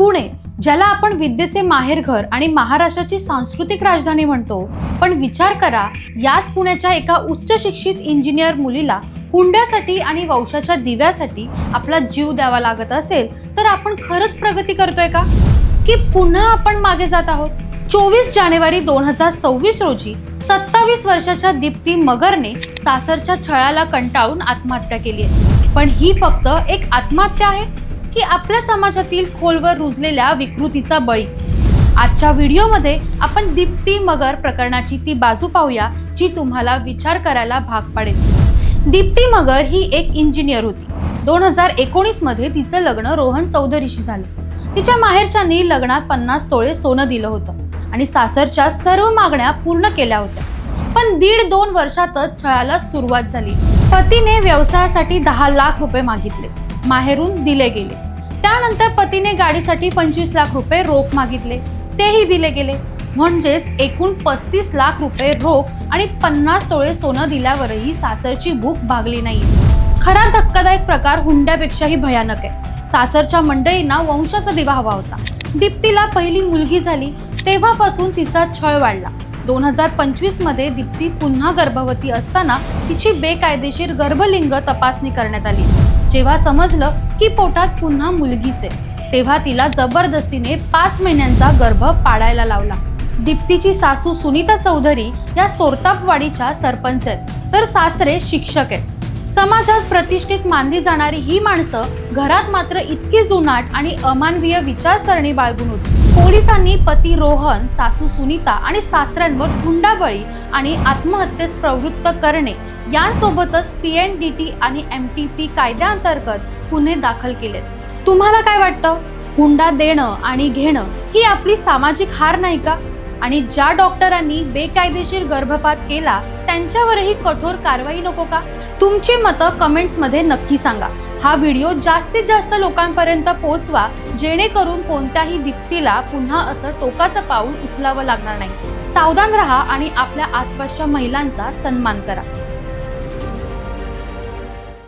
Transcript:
पुणे, ज्याला आपण विद्येचे माहेरघर आणि महाराष्ट्राची सांस्कृतिक राजधानी म्हणतो, पण विचार करा, याच पुण्याच्या एका उच्च शिक्षित इंजिनियर मुलीला हुंड्यासाठी आणि वंशाच्या दिव्यासाठी आपला जीव द्यावा लागत असेल तर आपण खरंच प्रगती करतोय का, की पुन्हा आपण मागे जात आहोत? 24 जानेवारी 2026 रोजी 27 वर्षाच्या दीप्ती मगरने सासरच्या छळाला कंटाळून आत्महत्या केली आहे. पण ही फक्त एक आत्महत्या आहे की आपल्या समाजातील खोलवर रुजलेल्या विकृतीचा बळी? आजच्या व्हिडिओमध्ये आपण दीप्ती मगर प्रकरणाची ती बाजू पाहूया जी तुम्हाला विचार करायला भाग पाडेल. दीप्ती मगर ही एक इंजिनियर होती. 2019 मध्ये तिचं लग्न रोहन चौधरीशी झालं. तिच्या माहेरच्यांनी लग्नात 50 तोळे सोनं दिलं होतं आणि सासरच्या सर्व मागण्या पूर्ण केल्या होत्या. पण 1.5-2 वर्षातच छळाला सुरुवात झाली. पतीने व्यवसायासाठी 10 लाख रुपये मागितले, माहेरून दिले गेले. त्यानंतर पतीने गाडीसाठी 25 लाख रुपये रोख मागितले, तेही दिले गेले. म्हणजेच एकूण 35 लाख रुपये रोख आणि 50 तोळे सोनं दिल्यावरही सासरची भूक भागली नाहीये. खरा धक्कादायक प्रकार हुंड्यापेक्षाही भयानक आहे. सासरच्या मंडळींना वंशाचा दिवा हवा होता. दीप्तीला पहिली मुलगी झाली तेव्हापासून तिचा छळ वाढला. 2025 मध्ये दीप्ती पुन्हा गर्भवती असताना तिची बेकायदेशीर गर्भलिंग तपासणी करण्यात आली. जेव्हा समजलं की पोटात पुन्हा मुलगीच आहे, तेव्हा तिला जबरदस्तीने 5 महिन्यांचा गर्भ पाडायला लावला. दीप्तीची सासू सुनीता चौधरी या सोरतापवाडीच्या सरपंच आहेत, तर सासरे शिक्षक आहेत. समाजात प्रतिष्ठित मानली जाणारी ही माणसं घरात मात्र इतकी जुनाट आणि अमानवीय विचारसरणी बाळगून होती. पोलिसांनी पती रोहन, सासू सुनीता आणि सासऱ्यांवर हुंडाबळी आणि आत्महत्येस प्रवृत्त करणे यांसोबतच PNDT आणि MTP कायद्याअंतर्गत गुन्हे दाखल केलेत. तुम्हाला काय वाटतं? हुंडा देणं आणि घेणं ही आपली सामाजिक हार नाही का? आणि ज्या डॉक्टरांनी बेकायदेशीर गर्भपात केला त्यांच्यावरही कठोर कारवाई नको का? तुमची मतं कमेंट्समध्ये नक्की सांगा. हा व्हिडिओ जास्तीत जास्त लोकांपर्यंत पोहोचवा, जेणेकरून कोणत्याही दीप्तीला पुन्हा असं टोकाचं पाऊल उचलावं लागणार नाही. सावधान राहा आणि आपल्या आसपासच्या महिलांचा सन्मान करा.